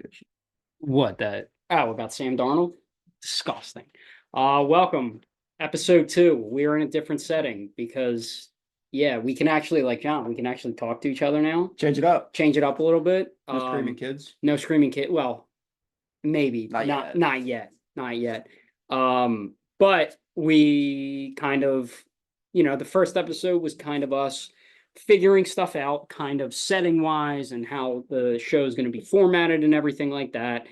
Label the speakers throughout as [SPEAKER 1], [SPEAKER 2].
[SPEAKER 1] information.
[SPEAKER 2] What that? Oh, about Sam Darnold? Disgusting. Welcome. Episode 2. We're in a different setting because yeah, we can actually like John, we can actually talk to each other now.
[SPEAKER 1] Change it up.
[SPEAKER 2] Change it up a little bit.
[SPEAKER 1] No screaming kids.
[SPEAKER 2] No screaming kid. Well, maybe
[SPEAKER 1] Not
[SPEAKER 2] not
[SPEAKER 1] yet.
[SPEAKER 2] not yet. Not yet. But we kind of, the first episode was kind of us figuring stuff out, kind of setting wise and how the show is going to be formatted and everything like that.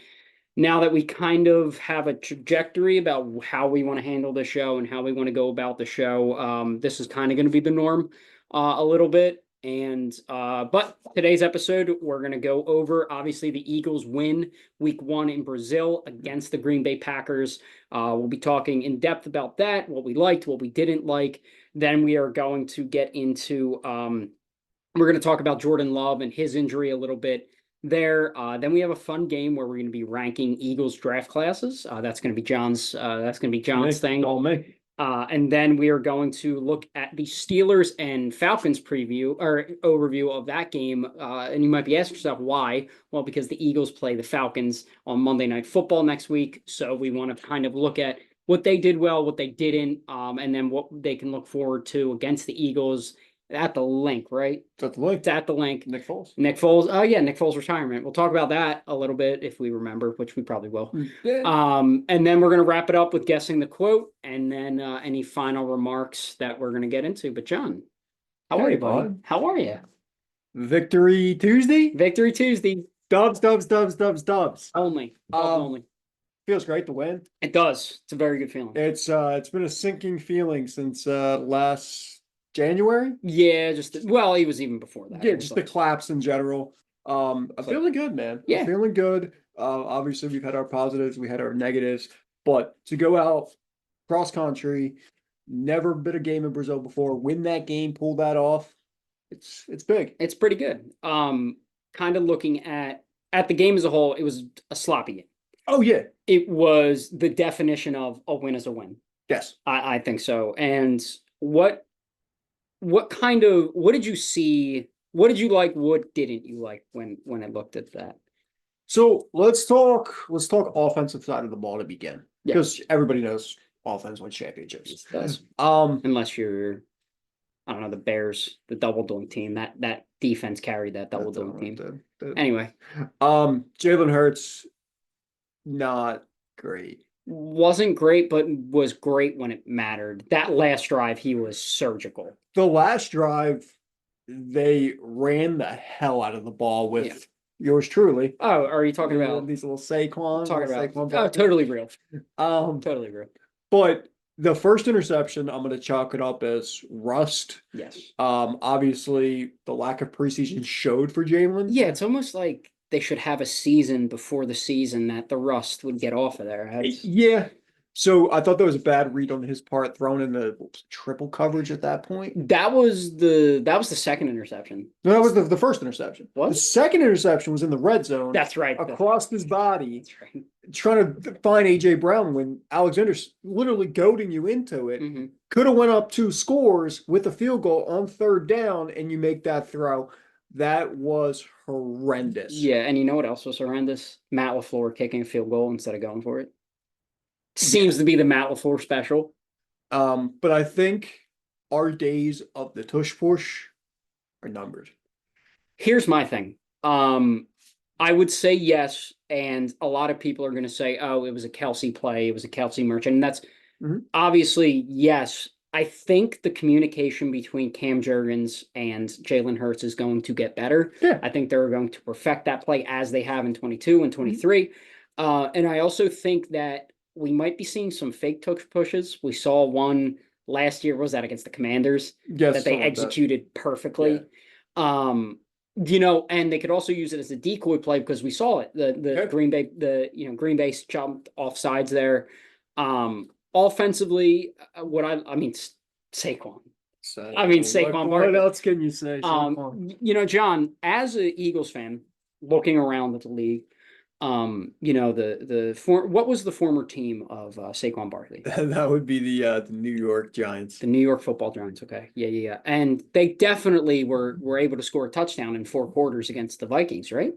[SPEAKER 2] Now that we kind of have a trajectory about how we want to handle the show and how we want to go about the show, this is kind of going to be the norm a little bit. And but today's episode, we're going to go over obviously the Eagles win week 1 in Brazil against the Green Bay Packers. We'll be talking in depth about that, what we liked, what we didn't like. Then we are going to get into we're going to talk about Jordan Love and his injury a little bit there. Then we have a fun game where we're going to be ranking Eagles draft classes. That's going to be John's thing.
[SPEAKER 1] All me.
[SPEAKER 2] And then we are going to look at the Steelers and Falcons preview or overview of that game. And you might be asking yourself why. Well, because the Eagles play the Falcons on Monday Night Football next week. So we want to kind of look at what they did well, what they didn't, and then what they can look forward to against the Eagles at the link, right?
[SPEAKER 1] It's at the link.
[SPEAKER 2] It's at the link.
[SPEAKER 1] Nick Foles.
[SPEAKER 2] Nick Foles. Oh yeah, Nick Foles retirement. We'll talk about that a little bit if we remember, which we probably will. And then we're gonna wrap it up with guessing the quote, and then any final remarks that we're gonna get into. But John, how are you, buddy?
[SPEAKER 1] Bud.
[SPEAKER 2] How are you?
[SPEAKER 1] Victory Tuesday.
[SPEAKER 2] Victory Tuesday.
[SPEAKER 1] Dubs.
[SPEAKER 2] Only. Only.
[SPEAKER 1] Feels great to win.
[SPEAKER 2] It does. It's a very good feeling.
[SPEAKER 1] It's been a sinking feeling since last January.
[SPEAKER 2] Yeah, he was even before that.
[SPEAKER 1] Yeah, just the collapse in general. I'm feeling good, man.
[SPEAKER 2] Yeah.
[SPEAKER 1] I'm feeling good. Obviously we've had our positives, we had our negatives, but to go out cross country, never been a game in Brazil before, win that game, pull that off. It's big.
[SPEAKER 2] It's pretty good. Kind of looking at the game as a whole, it was a sloppy game.
[SPEAKER 1] Oh yeah.
[SPEAKER 2] It was the definition of a win is a win.
[SPEAKER 1] Yes.
[SPEAKER 2] I think so. And what did you see? What did you like? What didn't you like when I looked at that?
[SPEAKER 1] So let's talk offensive side of the ball to begin.
[SPEAKER 2] Yeah.
[SPEAKER 1] Because everybody knows offense wins championships.
[SPEAKER 2] It does.
[SPEAKER 1] Um
[SPEAKER 2] Unless you're, I don't know, the Bears, the double doink team. That defense carried that double doink team. Anyway.
[SPEAKER 1] Jalen Hurts, not great.
[SPEAKER 2] Wasn't great, but was great when it mattered. That last drive, he was surgical.
[SPEAKER 1] The last drive, they ran the hell out of the ball with yours truly.
[SPEAKER 2] Oh, are you talking about
[SPEAKER 1] these little Saquon?
[SPEAKER 2] Oh, totally real.
[SPEAKER 1] Totally
[SPEAKER 2] real.
[SPEAKER 1] But the first interception, I'm going to chalk it up as rust.
[SPEAKER 2] Yes.
[SPEAKER 1] Obviously, the lack of preseason showed for Jalen.
[SPEAKER 2] Yeah, it's almost like they should have a season before the season that the rust would get off of there.
[SPEAKER 1] Yeah. So I thought that was a bad read on his part, throwing in the triple coverage at that point.
[SPEAKER 2] That was the second interception.
[SPEAKER 1] No, that was the first interception.
[SPEAKER 2] What?
[SPEAKER 1] The second interception was in the red zone.
[SPEAKER 2] That's right.
[SPEAKER 1] Across his body.
[SPEAKER 2] That's right.
[SPEAKER 1] Trying to find AJ Brown when Alexander's literally goading you into it.
[SPEAKER 2] Mm-hmm.
[SPEAKER 1] Could have went up 2 scores with a field goal on 3rd down, and you make that throw. That was horrendous.
[SPEAKER 2] Yeah, and you know what else was horrendous? Matt LaFleur kicking a field goal instead of going for it. Seems to be the Matt LaFleur special.
[SPEAKER 1] But I think our days of the tush push are numbered.
[SPEAKER 2] Here's my thing. I would say yes, and a lot of people are going to say, oh, it was a Kelsey play, it was a Kelsey merchant, and that's obviously yes. I think the communication between Cam Jurgens and Jalen Hurts is going to get better.
[SPEAKER 1] Yeah.
[SPEAKER 2] I think they're going to perfect that play as they have in 22 and 23. And I also think that we might be seeing some fake tush pushes. We saw one last year. Was that against the Commanders?
[SPEAKER 1] Yes,
[SPEAKER 2] that they executed perfectly. Yeah. And they could also use it as a decoy play because we saw it. Green Bay jumped off sides there. Offensively, Saquon. Saquon.
[SPEAKER 1] What else can you say?
[SPEAKER 2] John, as an Eagles fan, looking around at the league, what was the former team of Saquon Barkley?
[SPEAKER 1] That would be the New York Giants.
[SPEAKER 2] The New York Football Giants. Okay, yeah, and they definitely were able to score a touchdown in 4 quarters against the Vikings, right?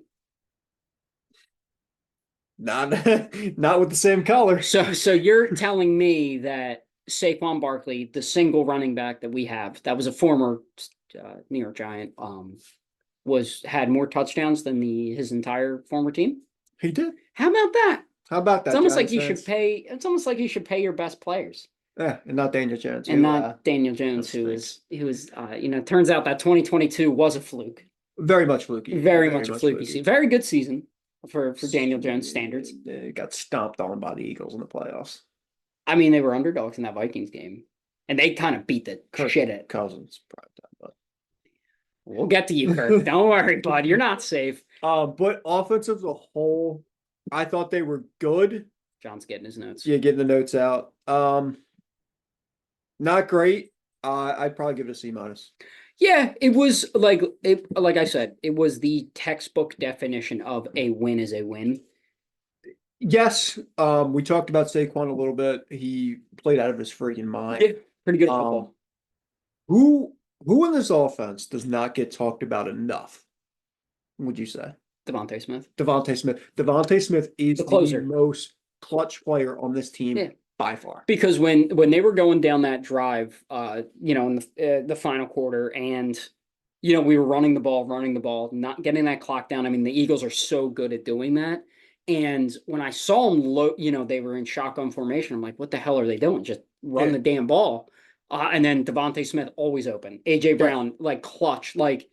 [SPEAKER 1] Not not with the same color.
[SPEAKER 2] So you're telling me that Saquon Barkley, the single running back that we have, that was a former New York Giant, had more touchdowns than his entire former team?
[SPEAKER 1] He did.
[SPEAKER 2] How about that?
[SPEAKER 1] How about
[SPEAKER 2] It's
[SPEAKER 1] that,
[SPEAKER 2] almost like
[SPEAKER 1] Giants
[SPEAKER 2] you
[SPEAKER 1] fans?
[SPEAKER 2] should pay. It's almost like you should pay your best players,
[SPEAKER 1] Yeah, and not Daniel Jones.
[SPEAKER 2] and not Daniel Jones, who was, turns out that 2022 was a fluke,
[SPEAKER 1] very much fluky.
[SPEAKER 2] very much a fluky season, very good season for Daniel Jones standards.
[SPEAKER 1] Got stomped on by the Eagles in the playoffs.
[SPEAKER 2] I mean, they were underdogs in that Vikings game, and they kind of beat the shit at
[SPEAKER 1] Cousins. Prime time, but
[SPEAKER 2] we'll get to you, Kirk. Don't worry, bud. You're not safe.
[SPEAKER 1] But offensive as a whole, I thought they were good.
[SPEAKER 2] John's getting his notes.
[SPEAKER 1] Yeah, getting the notes out. Not great. I'd probably give it a C minus.
[SPEAKER 2] Yeah, it was like I said, it was the textbook definition of a win is a win.
[SPEAKER 1] Yes, we talked about Saquon a little bit. He played out of his freaking mind.
[SPEAKER 2] Yeah, pretty good at football.
[SPEAKER 1] Who in this offense does not get talked about enough? Would you say?
[SPEAKER 2] Devontae Smith.
[SPEAKER 1] Devontae Smith. Devontae Smith is
[SPEAKER 2] The closer.
[SPEAKER 1] the most clutch player on this team
[SPEAKER 2] Yeah.
[SPEAKER 1] by far.
[SPEAKER 2] Because when they were going down that drive, in the final quarter, and we were running the ball, not getting that clock down. I mean, the Eagles are so good at doing that. And when I saw them, they were in shotgun formation. I'm like, what the hell are they doing? Just run the damn ball. And then Devontae Smith always open. AJ Brown like clutch. Like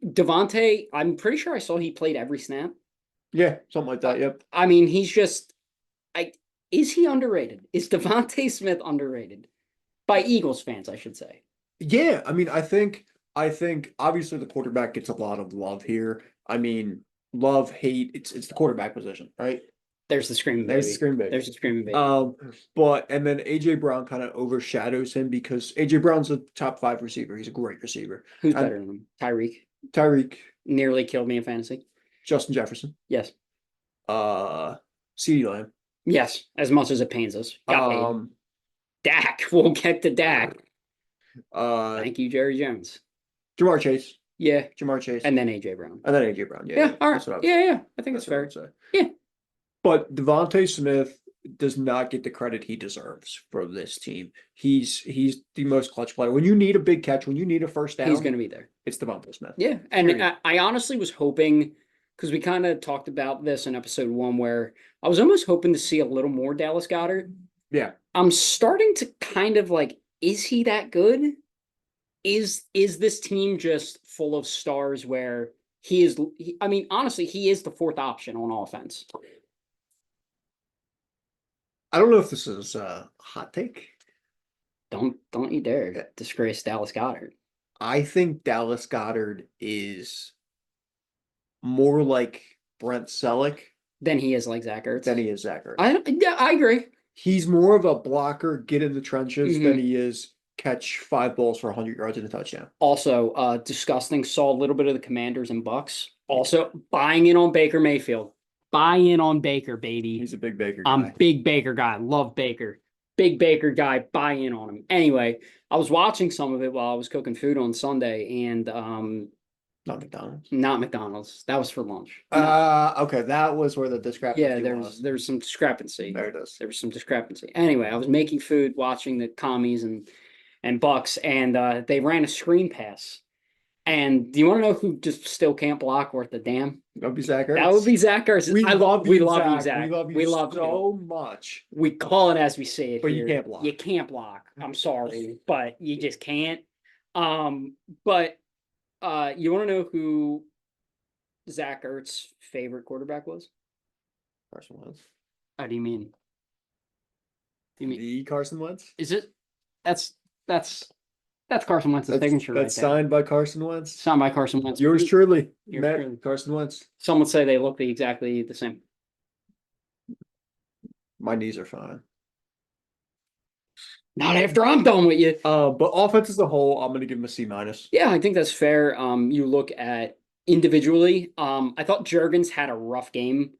[SPEAKER 2] Devontae, I'm pretty sure I saw he played every snap.
[SPEAKER 1] Yeah, something like that. Yep.
[SPEAKER 2] I mean, he's just. Is he underrated? Is Devontae Smith underrated by Eagles fans? I should say.
[SPEAKER 1] Yeah, I mean, I think obviously the quarterback gets a lot of love here. I mean, love, hate, it's the quarterback position, right?
[SPEAKER 2] There's the screaming baby.
[SPEAKER 1] There's the screaming baby.
[SPEAKER 2] There's the screaming baby.
[SPEAKER 1] But and then AJ Brown kind of overshadows him because AJ Brown's a top 5 receiver. He's a great receiver.
[SPEAKER 2] Who's better than him?
[SPEAKER 1] Tyreek.
[SPEAKER 2] Nearly killed me in fantasy.
[SPEAKER 1] Justin Jefferson.
[SPEAKER 2] Yes.
[SPEAKER 1] CeeDee Lamb.
[SPEAKER 2] Yes, as much as it pains us. Dak. We'll get to Dak. Thank you, Jerry Jones.
[SPEAKER 1] Jamar Chase.
[SPEAKER 2] Yeah.
[SPEAKER 1] Jamar Chase.
[SPEAKER 2] And then AJ Brown.
[SPEAKER 1] Yeah.
[SPEAKER 2] All right. Yeah. I think that's fair. Yeah.
[SPEAKER 1] But Devontae Smith does not get the credit he deserves for this team. He's the most clutch player. When you need a big catch, when you need a first down,
[SPEAKER 2] he's going to be there.
[SPEAKER 1] It's Devontae Smith.
[SPEAKER 2] Yeah. And I honestly was hoping, because we kind of talked about this in episode 1, where I was almost hoping to see a little more Dallas Goedert.
[SPEAKER 1] Yeah.
[SPEAKER 2] I'm starting to kind of like, is he that good? Is this team just full of stars where I mean, honestly, he is the 4th option on offense.
[SPEAKER 1] I don't know if this is a hot take.
[SPEAKER 2] Don't you dare disgrace Dallas Goedert.
[SPEAKER 1] I think Dallas Goedert is more like Brent Selleck
[SPEAKER 2] than he is like Zach Ertz. I agree.
[SPEAKER 1] He's more of a blocker, get in the trenches than he is catch 5 balls for 100 yards and a touchdown.
[SPEAKER 2] Also, disgusting. Saw a little bit of the Commanders and Bucks. Also, buying in on Baker Mayfield. Buy in on Baker, baby.
[SPEAKER 1] He's a big Baker guy.
[SPEAKER 2] I'm a big Baker guy. Love Baker. Big Baker guy. Buy in on him. Anyway, I was watching some of it while I was cooking food on Sunday, and
[SPEAKER 1] not McDonald's.
[SPEAKER 2] Not McDonald's. That was for lunch.
[SPEAKER 1] Okay, that was where the discrepancy was.
[SPEAKER 2] There was some discrepancy.
[SPEAKER 1] There it is.
[SPEAKER 2] There was some discrepancy. Anyway, I was making food, watching the Commies and Bucks, and they ran a screen pass. And do you want to know who just still can't block worth a damn?
[SPEAKER 1] That would be Zach Ertz.
[SPEAKER 2] That would be Zach Ertz.
[SPEAKER 1] We love you, Zach.
[SPEAKER 2] We love you
[SPEAKER 1] so much.
[SPEAKER 2] We call it as we say it.
[SPEAKER 1] But
[SPEAKER 2] here.
[SPEAKER 1] you can't block.
[SPEAKER 2] You can't block. I'm sorry, but you just can't. But you want to know who Zach Ertz's favorite quarterback was?
[SPEAKER 1] Carson Wentz.
[SPEAKER 2] How do you mean?
[SPEAKER 1] The Carson Wentz?
[SPEAKER 2] Is it? That's Carson Wentz's signature right there.
[SPEAKER 1] That's signed by Carson Wentz.
[SPEAKER 2] Signed by Carson Wentz.
[SPEAKER 1] Yours truly.
[SPEAKER 2] Yours truly.
[SPEAKER 1] Carson Wentz.
[SPEAKER 2] Some would say they look exactly the same.
[SPEAKER 1] My knees are fine.
[SPEAKER 2] Not after I'm done with you.
[SPEAKER 1] But offense as a whole, I'm going to give him a C minus.
[SPEAKER 2] Yeah, I think that's fair. You look at individually. I thought Juergens had a rough game.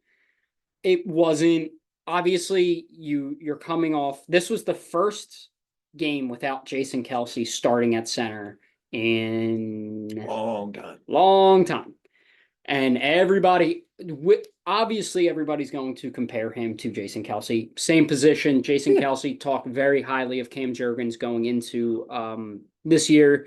[SPEAKER 2] It wasn't obviously you're coming off. This was the first game without Jason Kelsey starting at center in
[SPEAKER 1] long time.
[SPEAKER 2] And obviously, everybody's going to compare him to Jason Kelsey. Same position. Jason Kelsey talked very highly of Cam Jurgens going into this year.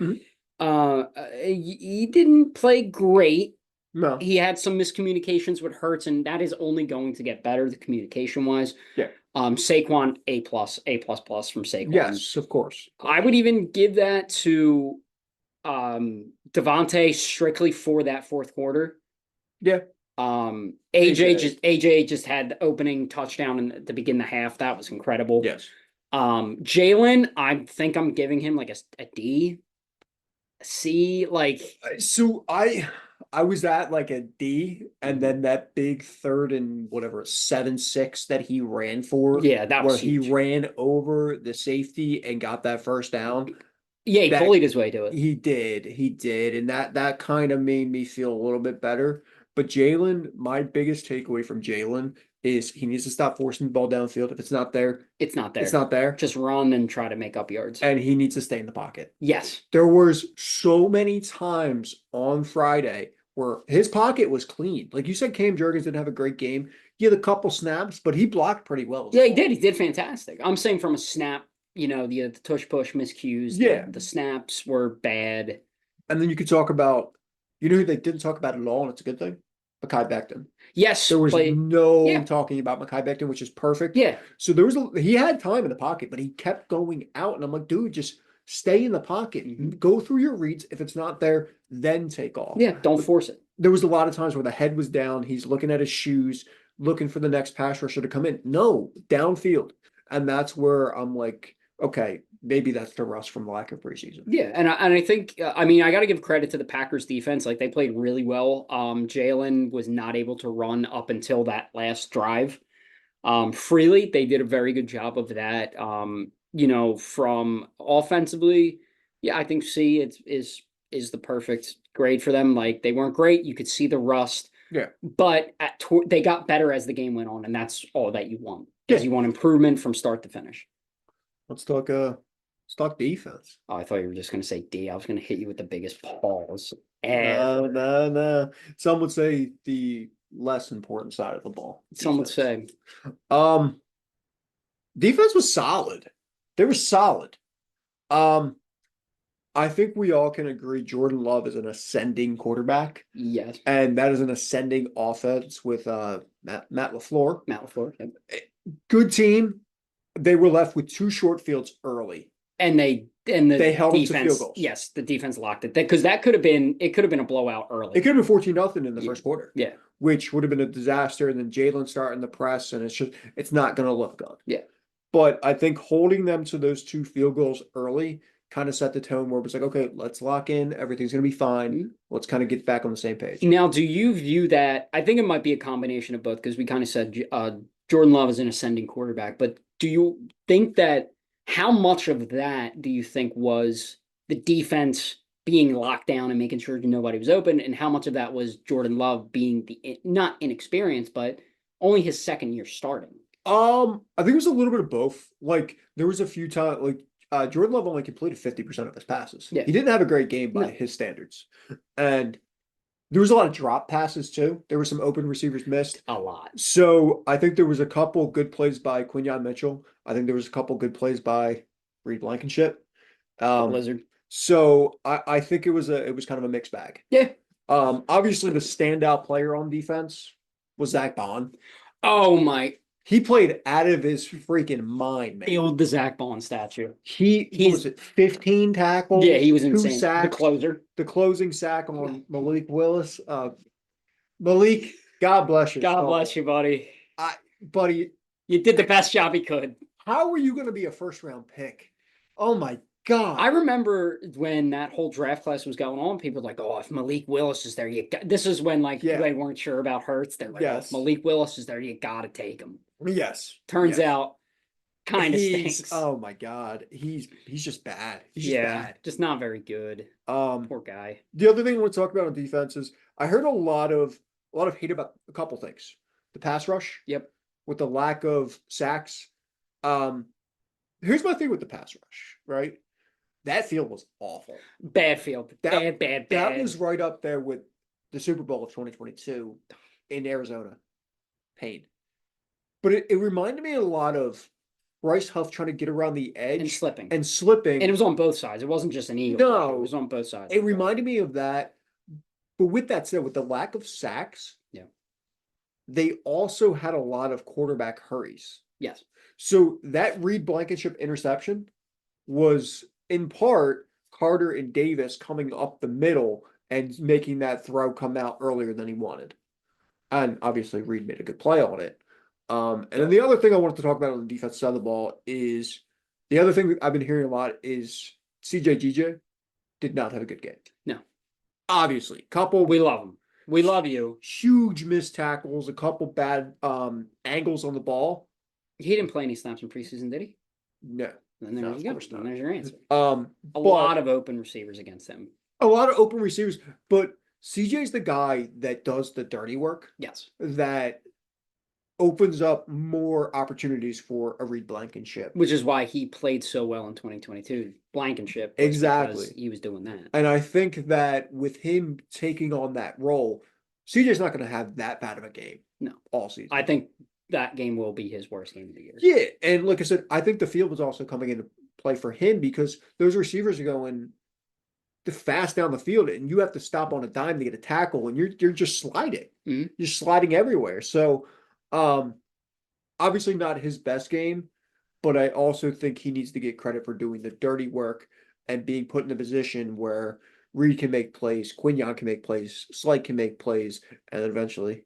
[SPEAKER 2] He didn't play great.
[SPEAKER 1] No.
[SPEAKER 2] He had some miscommunications with Hurts, and that is only going to get better, the communication wise.
[SPEAKER 1] Yeah.
[SPEAKER 2] Saquon, A+, A++ from Saquon.
[SPEAKER 1] Yes, of course.
[SPEAKER 2] I would even give that to Devontae strictly for that fourth quarter.
[SPEAKER 1] Yeah.
[SPEAKER 2] AJ just had the opening touchdown at the beginning of the half. That was incredible.
[SPEAKER 1] Yes.
[SPEAKER 2] Jalen, I think I'm giving him like a D, C, like.
[SPEAKER 1] So I was at like a D, and then that big third and whatever 7-6 that he ran for,
[SPEAKER 2] Yeah, that was
[SPEAKER 1] where
[SPEAKER 2] huge.
[SPEAKER 1] he ran over the safety and got that first down.
[SPEAKER 2] Yeah, he bullied his way to it.
[SPEAKER 1] He did, and that kind of made me feel a little bit better. But Jalen, my biggest takeaway from Jalen is he needs to stop forcing the ball downfield. If it's not there,
[SPEAKER 2] it's not there.
[SPEAKER 1] It's not there.
[SPEAKER 2] Just run and try to make up yards.
[SPEAKER 1] And he needs to stay in the pocket.
[SPEAKER 2] Yes.
[SPEAKER 1] There was so many times on Friday where his pocket was clean. Like you said, Cam Jurgens didn't have a great game. He had a couple snaps, but he blocked pretty well.
[SPEAKER 2] Yeah, he did. He did fantastic. I'm saying from a snap, the tush push miscues.
[SPEAKER 1] Yeah.
[SPEAKER 2] The snaps were bad.
[SPEAKER 1] And then you could talk about, who they didn't talk about at all, and it's a good thing? Mekhi Becton.
[SPEAKER 2] Yes.
[SPEAKER 1] There was no talking about Mekhi Becton, which is perfect.
[SPEAKER 2] Yeah.
[SPEAKER 1] So he had time in the pocket, but he kept going out. And I'm like, dude, just stay in the pocket.
[SPEAKER 2] Mm-hmm.
[SPEAKER 1] Go through your reads. If it's not there, then take off.
[SPEAKER 2] Yeah, don't force it.
[SPEAKER 1] There was a lot of times where the head was down. He's looking at his shoes, looking for the next pass rusher to come in. No, downfield. And that's where I'm like, okay, maybe that's the rust from lack of preseason.
[SPEAKER 2] Yeah, and I think I got to give credit to the Packers defense. Like they played really well. Jalen was not able to run up until that last drive. Freely, they did a very good job of that. From offensively, I think C is the perfect grade for them. Like they weren't great. You could see the rust.
[SPEAKER 1] Yeah.
[SPEAKER 2] But they got better as the game went on, and that's all that you want. Because you want improvement from start to finish.
[SPEAKER 1] Let's talk defense.
[SPEAKER 2] Oh, I thought you were just going to say D. I was going to hit you with the biggest pause.
[SPEAKER 1] No. Some would say the less important side of the ball.
[SPEAKER 2] Some would say.
[SPEAKER 1] Defense was solid. They were solid. I think we all can agree Jordan Love is an ascending quarterback.
[SPEAKER 2] Yes.
[SPEAKER 1] And that is an ascending offense with Matt LaFleur.
[SPEAKER 2] Yep.
[SPEAKER 1] Good team. They were left with 2 short fields early.
[SPEAKER 2] And they held
[SPEAKER 1] them to field goals.
[SPEAKER 2] Yes, the defense locked it. Because it could have been a blowout early.
[SPEAKER 1] It could have been 14-0 in the first quarter.
[SPEAKER 2] Yeah.
[SPEAKER 1] Which would have been a disaster. And then Jalen starting the press, and it's not going to look good.
[SPEAKER 2] Yeah.
[SPEAKER 1] But I think holding them to those 2 field goals early kind of set the tone where it was like, okay, let's lock in. Everything's going to be fine. Mm-hmm. Let's kind of get back on the same page.
[SPEAKER 2] Now, do you view that? I think it might be a combination of both because we kind of said Jordan Love is an ascending quarterback. But do you think that how much of that do you think was the defense being locked down and making sure nobody was open? And how much of that was Jordan Love being not inexperienced, but only his second year starting?
[SPEAKER 1] I think it was a little bit of both. Like there was a few times, like Jordan Love only completed 50% of his passes.
[SPEAKER 2] Yeah.
[SPEAKER 1] He didn't have a great game by his standards, and there was a lot of drop passes too. There were some open receivers missed.
[SPEAKER 2] A lot.
[SPEAKER 1] So I think there was a couple good plays by Quinyon Mitchell. I think there was a couple good plays by Reed Blankenship.
[SPEAKER 2] Blizzard.
[SPEAKER 1] So I think it was kind of a mixed bag.
[SPEAKER 2] Yeah.
[SPEAKER 1] Obviously the standout player on defense was Zach Bond.
[SPEAKER 2] Oh my.
[SPEAKER 1] He played out of his freaking mind, man.
[SPEAKER 2] Build the Zach Bond statue.
[SPEAKER 1] He's 15 tackles.
[SPEAKER 2] Yeah, he was insane.
[SPEAKER 1] 2 sacks. The closing sack on Malik Willis. Malik, God bless you.
[SPEAKER 2] God bless you, buddy.
[SPEAKER 1] Buddy,
[SPEAKER 2] you did the best job he could.
[SPEAKER 1] How are you going to be a first-round pick? Oh my God.
[SPEAKER 2] I remember when that whole draft class was going on, people were like, oh, if Malik Willis is there, this is when they weren't sure about Hurts. They're like, if Malik Willis is there, you got to take him.
[SPEAKER 1] Yes.
[SPEAKER 2] Turns out, kind of stinks.
[SPEAKER 1] Oh my God. He's just bad. He's just bad.
[SPEAKER 2] Just not very good. Poor guy.
[SPEAKER 1] The other thing I want to talk about on defense is I heard a lot of hate about a couple things. The pass rush.
[SPEAKER 2] Yep.
[SPEAKER 1] With the lack of sacks. Here's my thing with the pass rush, right? That field was awful.
[SPEAKER 2] Bad field. Bad.
[SPEAKER 1] That was right up there with the Super Bowl of 2022 in Arizona. Pain. But it reminded me a lot of Bryce Huff trying to get around the edge
[SPEAKER 2] And slipping.
[SPEAKER 1] and slipping.
[SPEAKER 2] And it was on both sides. It wasn't just an Eagle.
[SPEAKER 1] No.
[SPEAKER 2] It was on both sides.
[SPEAKER 1] It reminded me of that. But with that said, with the lack of sacks,
[SPEAKER 2] Yeah.
[SPEAKER 1] they also had a lot of quarterback hurries.
[SPEAKER 2] Yes.
[SPEAKER 1] So that Reed Blankenship interception was in part Carter and Davis coming up the middle and making that throw come out earlier than he wanted. And obviously Reed made a good play on it. And then the other thing I wanted to talk about on the defense side of the ball is the other thing I've been hearing a lot is CJ did not have a good game.
[SPEAKER 2] No.
[SPEAKER 1] Obviously, couple
[SPEAKER 2] We love him. We love you.
[SPEAKER 1] huge missed tackles, a couple bad angles on the ball.
[SPEAKER 2] He didn't play any snaps in preseason, did he?
[SPEAKER 1] No.
[SPEAKER 2] Then there
[SPEAKER 1] No,
[SPEAKER 2] you
[SPEAKER 1] of
[SPEAKER 2] go.
[SPEAKER 1] course not.
[SPEAKER 2] Then there's your answer.
[SPEAKER 1] A
[SPEAKER 2] A lot of open receivers against him.
[SPEAKER 1] a lot of open receivers, but CJ's the guy that does the dirty work
[SPEAKER 2] Yes.
[SPEAKER 1] that opens up more opportunities for a Reed Blankenship.
[SPEAKER 2] Which is why he played so well in 2022. Blankenship. Was
[SPEAKER 1] Exactly.
[SPEAKER 2] because he was doing that.
[SPEAKER 1] And I think that with him taking on that role, CJ's not going to have that bad of a game.
[SPEAKER 2] No.
[SPEAKER 1] All season.
[SPEAKER 2] I think that game will be his worst game of the year.
[SPEAKER 1] Yeah, and like I said, I think the field was also coming into play for him because those receivers are going fast down the field, and you have to stop on a dime to get a tackle, and you're just sliding.
[SPEAKER 2] Mhm.
[SPEAKER 1] You're sliding everywhere. So, obviously not his best game, but I also think he needs to get credit for doing the dirty work and being put in a position where Reed can make plays, Quinyon can make plays, Slight can make plays, and then eventually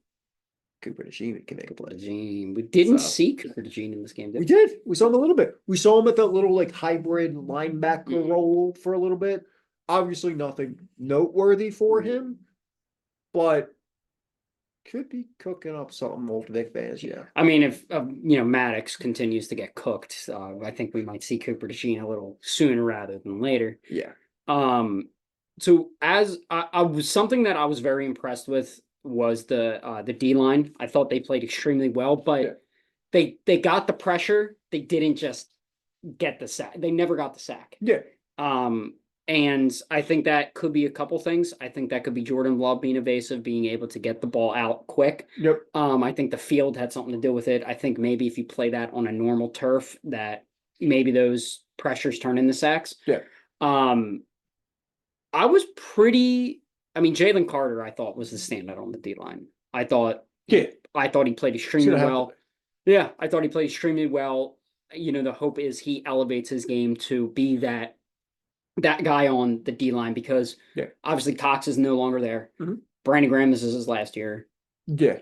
[SPEAKER 1] Cooper DeJean can make a play.
[SPEAKER 2] DeJean. We didn't
[SPEAKER 1] So-
[SPEAKER 2] see Cooper DeJean in this game, did
[SPEAKER 1] We did. We saw him a little bit. We saw him at that little like hybrid linebacker
[SPEAKER 2] Mhm.
[SPEAKER 1] role for a little bit. Obviously nothing noteworthy for him, but could be cooking up something old Vic fans, yeah.
[SPEAKER 2] I mean, if Maddox continues to get cooked, I think we might see Cooper DeJean a little sooner rather than later.
[SPEAKER 1] Yeah.
[SPEAKER 2] So as I was something that I was very impressed with was the D line. I thought they played extremely well, but they got the pressure. They didn't just get the sack. They never got the sack.
[SPEAKER 1] Yeah.
[SPEAKER 2] And I think that could be a couple things. I think that could be Jordan Love being evasive, being able to get the ball out quick.
[SPEAKER 1] Yep.
[SPEAKER 2] I think the field had something to do with it. I think maybe if you play that on a normal turf, that maybe those pressures turn into sacks.
[SPEAKER 1] Yeah.
[SPEAKER 2] I was Jalen Carter, I thought, was the standout on the D line. I thought he played extremely well. Yeah, I thought he played extremely well. The hope is he elevates his game to be that guy on the D line because obviously Cox is no longer there.
[SPEAKER 1] Mhm.
[SPEAKER 2] Brandon Graham, this is his last year.
[SPEAKER 1] Yeah.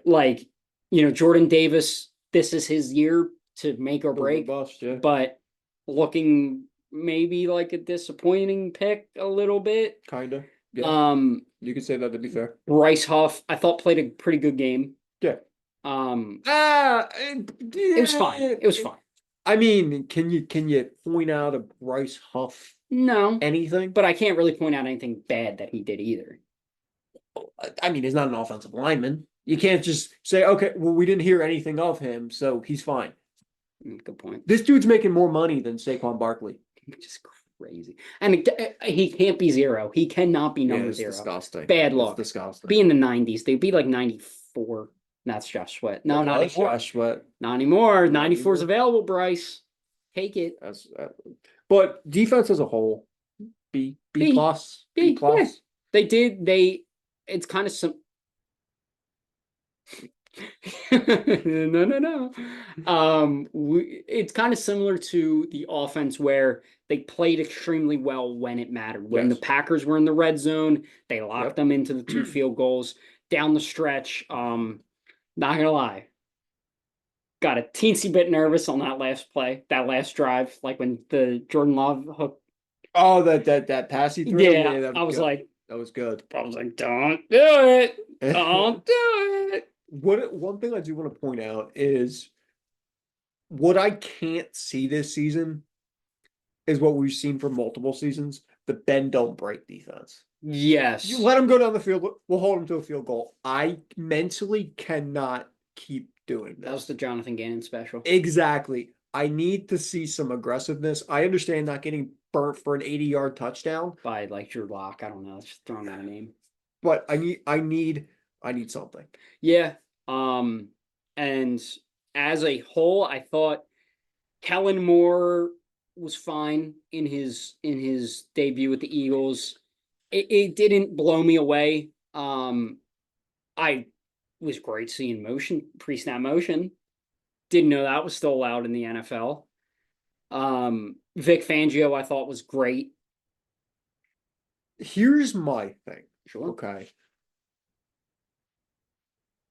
[SPEAKER 2] Jordan Davis, this is his year to make or break.
[SPEAKER 1] Bust, yeah.
[SPEAKER 2] But looking maybe like a disappointing pick a little bit.
[SPEAKER 1] Kinda. Yeah.
[SPEAKER 2] You
[SPEAKER 1] could say that to be fair.
[SPEAKER 2] Bryce Huff, I thought played a pretty good game.
[SPEAKER 1] Yeah.
[SPEAKER 2] It was fine. It was fine.
[SPEAKER 1] I mean, can you point out a Bryce Huff
[SPEAKER 2] No,
[SPEAKER 1] anything?
[SPEAKER 2] but I can't really point out anything bad that he did either.
[SPEAKER 1] I mean, he's not an offensive lineman. You can't just say, okay, well, we didn't hear anything of him, so he's fine.
[SPEAKER 2] Good point.
[SPEAKER 1] This dude's making more money than Saquon Barkley.
[SPEAKER 2] Which is crazy. And he can't be zero. He cannot be number zero.
[SPEAKER 1] Disgusting.
[SPEAKER 2] Bad luck.
[SPEAKER 1] It's disgusting.
[SPEAKER 2] Be in the 90s. They'd be like 94. That's Josh Sweat. No, not anymore.
[SPEAKER 1] Josh Sweat.
[SPEAKER 2] Not anymore. 94 is available, Bryce. Take it.
[SPEAKER 1] But defense as a whole, B plus. B plus.
[SPEAKER 2] Yeah. It's kind of some. No. It's kind of similar to the offense where they played extremely well when it mattered. When the Packers were in the red zone, they locked them into the 2 field goals down the stretch. Not gonna lie, got a teensy bit nervous on that last play, that last drive, like when the Jordan Love hook.
[SPEAKER 1] Oh, that pass he threw.
[SPEAKER 2] Yeah, I was
[SPEAKER 1] good.
[SPEAKER 2] like,
[SPEAKER 1] that was good.
[SPEAKER 2] I was like, don't do it, don't do it.
[SPEAKER 1] One thing I do want to point out is what I can't see this season is what we've seen for multiple seasons: the bend don't break defense.
[SPEAKER 2] Yes.
[SPEAKER 1] You let him go down the field, we'll hold him to a field goal. I mentally cannot keep doing this.
[SPEAKER 2] That was the Jonathan Gannon special.
[SPEAKER 1] Exactly. I need to see some aggressiveness. I understand not getting burnt for an 80-yard touchdown.
[SPEAKER 2] By like Drew Lock. I don't know. Just throwing out a name.
[SPEAKER 1] but I need something.
[SPEAKER 2] Yeah. And as a whole, I thought Kellen Moore was fine in his debut with the Eagles. It didn't blow me away. I was great seeing motion, pre-snap motion. Didn't know that was still allowed in the NFL. Vic Fangio, I thought was great.
[SPEAKER 1] Here's my thing.
[SPEAKER 2] Sure.
[SPEAKER 1] Okay.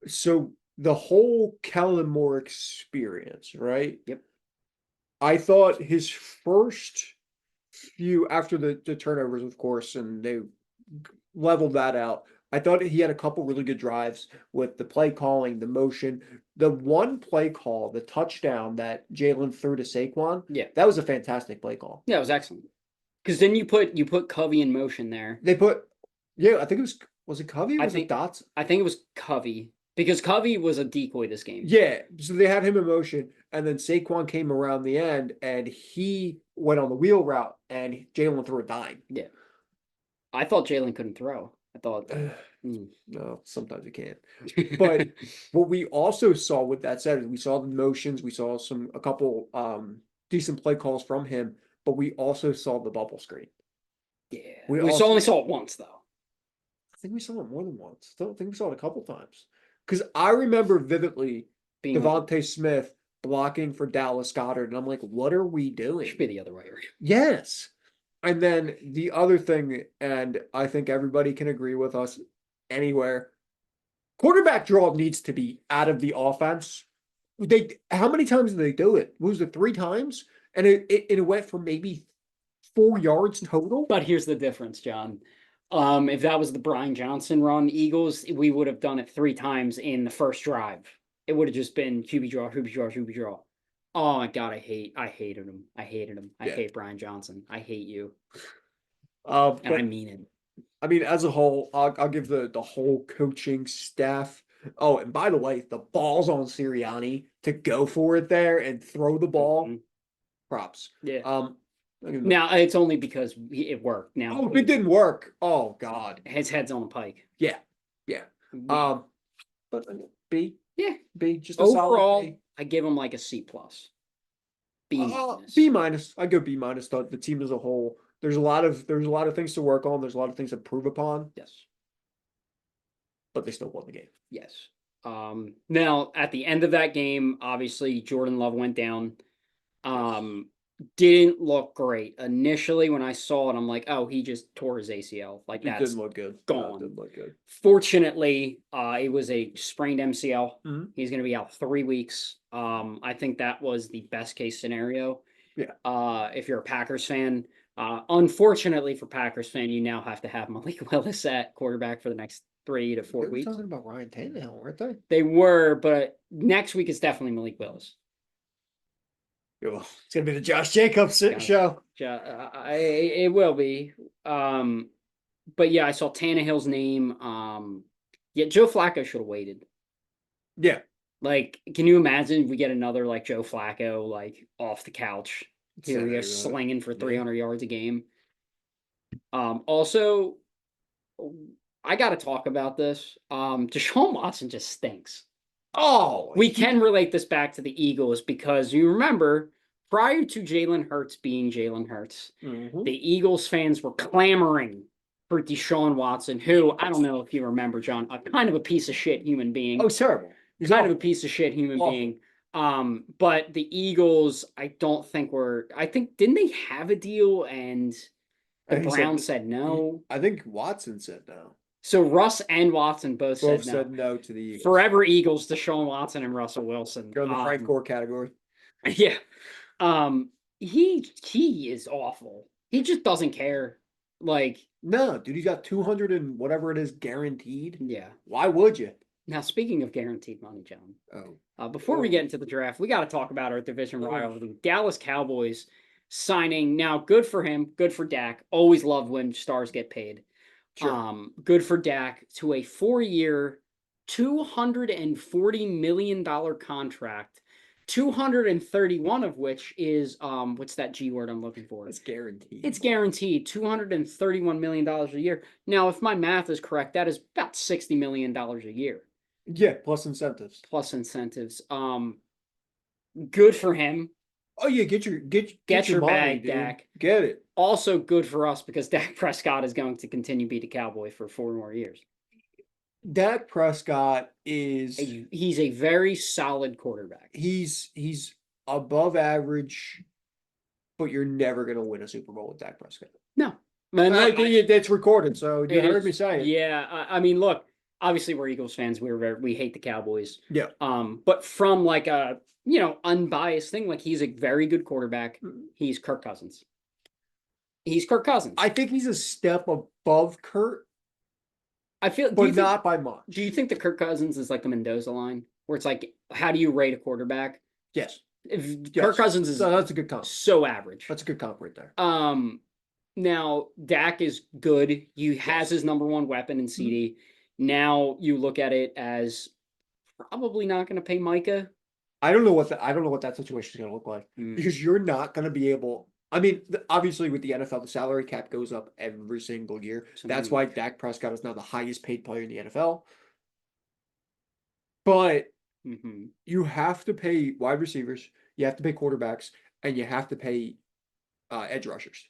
[SPEAKER 1] So the whole Kellen Moore experience, right?
[SPEAKER 2] Yep.
[SPEAKER 1] I thought his first few after the turnovers, of course, and they leveled that out. I thought he had a couple really good drives with the play calling, the motion. The one play call, the touchdown that Jalen threw to Saquon,
[SPEAKER 2] Yeah.
[SPEAKER 1] that was a fantastic play call.
[SPEAKER 2] Yeah, it was excellent. Because then you put Covey in motion there.
[SPEAKER 1] They put, yeah, I think it was it Covey or was it Dots?
[SPEAKER 2] I think it was Covey because Covey was a decoy this game.
[SPEAKER 1] Yeah, so they had him in motion, and then Saquon came around the end, and he went on the wheel route, and Jalen threw a dime.
[SPEAKER 2] Yeah. I thought Jalen couldn't throw. I thought
[SPEAKER 1] No, sometimes you can't. But what we also saw with that said is we saw the motions, we saw a couple decent play calls from him, but we also saw the bubble screen.
[SPEAKER 2] Yeah.
[SPEAKER 1] We
[SPEAKER 2] We
[SPEAKER 1] also-
[SPEAKER 2] only saw it once though.
[SPEAKER 1] I think we saw it more than once. I don't think we saw it a couple times. Because I remember vividly
[SPEAKER 2] Being like,
[SPEAKER 1] Devontae Smith blocking for Dallas Goedert, and I'm like, what are we
[SPEAKER 2] it
[SPEAKER 1] doing?
[SPEAKER 2] should be the other way around.
[SPEAKER 1] Yes. And then the other thing, and I think everybody can agree with us anywhere, quarterback draw needs to be out of the offense. How many times did they do it? Was it 3 times? And it went for maybe 4 yards total.
[SPEAKER 2] But here's the difference, John. If that was the Brian Johnson run Eagles, we would have done it 3 times in the first drive. It would have just been QB draw, QB draw, QB draw. Oh my God, I hated him. I
[SPEAKER 1] Yeah.
[SPEAKER 2] hate Brian Johnson. I hate you.
[SPEAKER 1] But
[SPEAKER 2] And I mean it.
[SPEAKER 1] I mean, as a whole, I'll give the whole coaching staff. Oh, and by the way, the ball's on Sirianni to go for it there and throw the ball.
[SPEAKER 2] Mhm.
[SPEAKER 1] Props.
[SPEAKER 2] Yeah. Now it's only because it worked. Now
[SPEAKER 1] Oh, if it didn't work, oh God.
[SPEAKER 2] his head's on a pike.
[SPEAKER 1] Yeah. But B,
[SPEAKER 2] Yeah.
[SPEAKER 1] B, just a solid
[SPEAKER 2] Overall,
[SPEAKER 1] B.
[SPEAKER 2] I give him like a C plus. B minus.
[SPEAKER 1] B minus. I go B minus. The team as a whole. There's a lot of things to work on. There's a lot of things to improve upon,
[SPEAKER 2] Yes.
[SPEAKER 1] but they still won the game.
[SPEAKER 2] Yes. Now at the end of that game, obviously Jordan Love went down. Didn't look great. Initially, when I saw it, I'm like, oh, he just tore his ACL. Like
[SPEAKER 1] It
[SPEAKER 2] that's
[SPEAKER 1] didn't look good.
[SPEAKER 2] gone.
[SPEAKER 1] It didn't look good.
[SPEAKER 2] Fortunately, it was a sprained MCL.
[SPEAKER 1] Mhm.
[SPEAKER 2] He's going to be out 3 weeks. I think that was the best case scenario.
[SPEAKER 1] Yeah.
[SPEAKER 2] If you're a Packers fan, unfortunately for Packers fan, you now have to have Malik Willis at quarterback for the next 3 to 4
[SPEAKER 1] They were
[SPEAKER 2] weeks.
[SPEAKER 1] talking about Ryan Tannehill, weren't they?
[SPEAKER 2] They were, but next week is definitely Malik Willis.
[SPEAKER 1] Oh, it's gonna be the Josh Jacobs
[SPEAKER 2] Yeah.
[SPEAKER 1] show.
[SPEAKER 2] It will be. But yeah, I saw Tannehill's name. Yeah, Joe Flacco should have waited.
[SPEAKER 1] Yeah.
[SPEAKER 2] Like, can you imagine if we get another like Joe Flacco like off the couch? Here we go slinging for 300 yards a game. Also, I got to talk about this. Deshaun Watson just stinks.
[SPEAKER 1] Oh,
[SPEAKER 2] We can relate this back to the Eagles because you remember prior to Jalen Hurts being Jalen Hurts,
[SPEAKER 1] Mhm.
[SPEAKER 2] the Eagles fans were clamoring for Deshaun Watson, who I don't know if you remember, John, a kind of a piece of shit human being.
[SPEAKER 1] Oh, it's terrible. He's
[SPEAKER 2] kind of
[SPEAKER 1] awful.
[SPEAKER 2] a piece of shit human
[SPEAKER 1] Awful.
[SPEAKER 2] being. But the Eagles, I don't think didn't they have a deal and the
[SPEAKER 1] And he
[SPEAKER 2] Browns said no?
[SPEAKER 1] I think Watson said no.
[SPEAKER 2] So Russ and Watson both
[SPEAKER 1] Both
[SPEAKER 2] said no.
[SPEAKER 1] said no to the Eagles.
[SPEAKER 2] Forever Eagles, Deshaun Watson and Russell Wilson.
[SPEAKER 1] Go in the Frank Gore category.
[SPEAKER 2] Yeah. He is awful. He just doesn't care. Like,
[SPEAKER 1] No, dude, he's got 200 and whatever it is guaranteed.
[SPEAKER 2] yeah.
[SPEAKER 1] Why would you?
[SPEAKER 2] Now, speaking of guaranteed money, John,
[SPEAKER 1] Oh,
[SPEAKER 2] before we get into the draft, we got to talk about our division
[SPEAKER 1] Oh.
[SPEAKER 2] rival, the Dallas Cowboys signing. Now, good for him. Good for Dak. Always love when stars get paid.
[SPEAKER 1] sure.
[SPEAKER 2] Good for Dak to a 4-year, $240 million contract 231 of which is what's that G word I'm looking for?
[SPEAKER 1] It's guaranteed.
[SPEAKER 2] It's guaranteed $231 million a year. Now, if my math is correct, that is about $60 million a year.
[SPEAKER 1] Yeah, plus incentives.
[SPEAKER 2] Plus incentives. Good for him.
[SPEAKER 1] Oh yeah, get your money,
[SPEAKER 2] bag,
[SPEAKER 1] dude.
[SPEAKER 2] Dak.
[SPEAKER 1] Get it.
[SPEAKER 2] Also good for us because Dak Prescott is going to continue to be the Cowboy for 4 more years.
[SPEAKER 1] Dak Prescott is
[SPEAKER 2] he's a very solid quarterback.
[SPEAKER 1] He's above average, but you're never gonna win a Super Bowl with Dak Prescott.
[SPEAKER 2] No.
[SPEAKER 1] It's recorded, so you heard me say it.
[SPEAKER 2] Yeah, I mean, look, obviously we're Eagles fans. We hate the Cowboys.
[SPEAKER 1] Yeah.
[SPEAKER 2] But from like a unbiased thing, like he's a very good quarterback. He's Kirk Cousins. He's Kirk Cousins.
[SPEAKER 1] I think he's a step above Kurt.
[SPEAKER 2] I feel,
[SPEAKER 1] but not by much.
[SPEAKER 2] Do you think the Kirk Cousins is like the Mendoza line, where it's like, how do you rate a quarterback?
[SPEAKER 1] Yes.
[SPEAKER 2] Kirk Cousins is
[SPEAKER 1] that's a good comp.
[SPEAKER 2] So average.
[SPEAKER 1] That's a good comp right there.
[SPEAKER 2] Now Dak is good. He has his number one weapon in CD. Now you look at it as probably not going to pay Micah.
[SPEAKER 1] I don't know what that situation is going to look like because you're not going to be able. I mean, obviously with the NFL, the salary cap goes up every single year. That's why Dak Prescott is now the highest paid player in the NFL. But you have to pay wide receivers, you have to pay quarterbacks, and you have to pay edge rushers.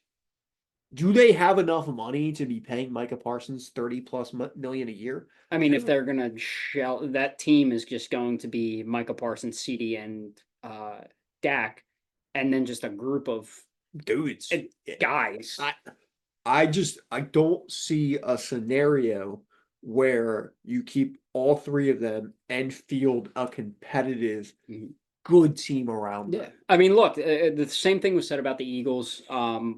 [SPEAKER 1] Do they have enough money to be paying Micah Parsons $30+ million a year?
[SPEAKER 2] I mean, if they're gonna that team is just going to be Micah Parsons, CD, and Dak, and then just a group of
[SPEAKER 1] dudes,
[SPEAKER 2] guys.
[SPEAKER 1] I don't see a scenario where you keep all 3 of them and field a competitive, good team around them.
[SPEAKER 2] I mean, look, the same thing was said about the Eagles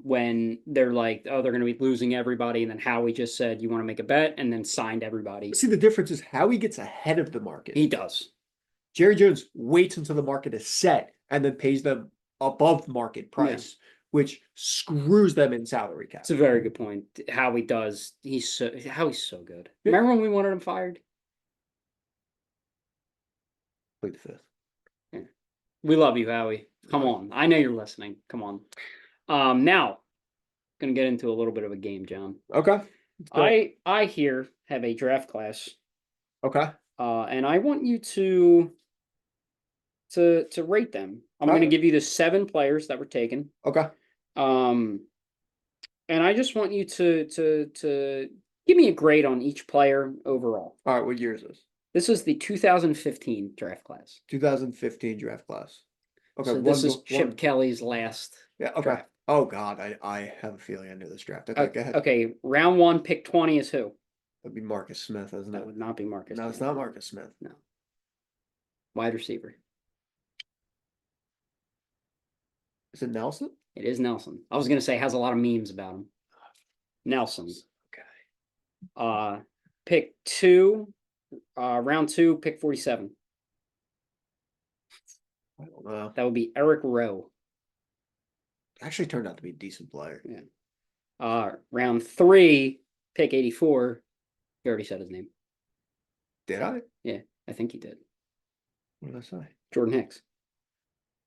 [SPEAKER 2] when they're like, oh, they're going to be losing everybody. And then Howie just said, you want to make a bet, and then signed everybody.
[SPEAKER 1] See, the difference is Howie gets ahead of the market.
[SPEAKER 2] He does.
[SPEAKER 1] Jerry Jones waits until the market is set and then pays them above market price, which screws them in salary cap.
[SPEAKER 2] It's a very good point. Howie does. Howie's so good. Yeah. Remember when we wanted him fired?
[SPEAKER 1] Plead the fifth.
[SPEAKER 2] We love you, Howie. Come on. I know you're listening. Come on. Now, going to get into a little bit of a game, John.
[SPEAKER 1] Okay.
[SPEAKER 2] I here have a draft class.
[SPEAKER 1] Okay.
[SPEAKER 2] And I want you to rate them. I'm going to give you the 7 players that were taken.
[SPEAKER 1] Okay.
[SPEAKER 2] And I just want you to give me a grade on each player overall.
[SPEAKER 1] All right. What year is this?
[SPEAKER 2] This is the 2015 draft class.
[SPEAKER 1] 2015 draft class. Okay.
[SPEAKER 2] So this is Chip Kelly's last.
[SPEAKER 1] Yeah. Okay. Draft. Oh God, I have a feeling I knew this draft. Okay. Go ahead.
[SPEAKER 2] Okay. Round 1, pick 20 is who?
[SPEAKER 1] That'd be Marcus Smith, isn't it?
[SPEAKER 2] That would not be Marcus.
[SPEAKER 1] No, it's not Marcus Smith.
[SPEAKER 2] No. Wide receiver.
[SPEAKER 1] Is it Nelson?
[SPEAKER 2] It is Nelson. I was going to say has a lot of memes about him. Nelson. Okay. Pick 2. Round 2, pick 47.
[SPEAKER 1] I don't know.
[SPEAKER 2] That would be Eric Rowe.
[SPEAKER 1] Actually turned out to be a decent player.
[SPEAKER 2] Yeah. Round 3, pick 84. You already said his name.
[SPEAKER 1] Did I?
[SPEAKER 2] Yeah, I think he did.
[SPEAKER 1] What did I say?
[SPEAKER 2] Jordan Hicks.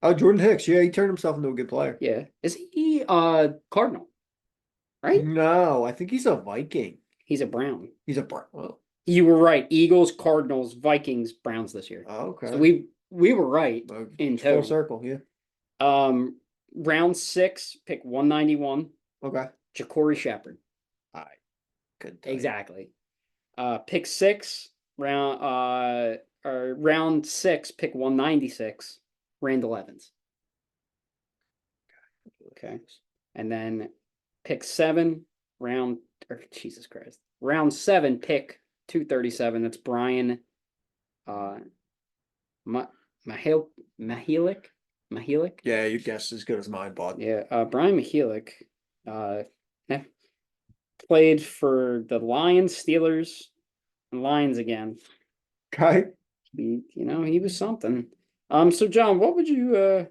[SPEAKER 1] Oh, Jordan Hicks. Yeah, he turned himself into a good player.
[SPEAKER 2] Yeah. Is he Cardinal? Right?
[SPEAKER 1] No, I think he's a Viking.
[SPEAKER 2] He's a Brown.
[SPEAKER 1] He's a Brown. Well,
[SPEAKER 2] you were right. Eagles, Cardinals, Vikings, Browns this year.
[SPEAKER 1] Oh, okay.
[SPEAKER 2] So we were right in total.
[SPEAKER 1] Full circle, yeah.
[SPEAKER 2] Round 6, pick 191.
[SPEAKER 1] Okay.
[SPEAKER 2] Ja'Cory Shepherd.
[SPEAKER 1] All right. Good.
[SPEAKER 2] Exactly. Pick 6, round 6, pick 196. Randall Evans. Okay. And then pick 7, Jesus Christ. Round 7, pick 237. That's Brian Mahilic.
[SPEAKER 1] Yeah, your guess is as good as mine, bud.
[SPEAKER 2] Yeah, Brian Mahilic played for the Lions, Steelers, and Lions again.
[SPEAKER 1] Okay.
[SPEAKER 2] He was something. So John, what would you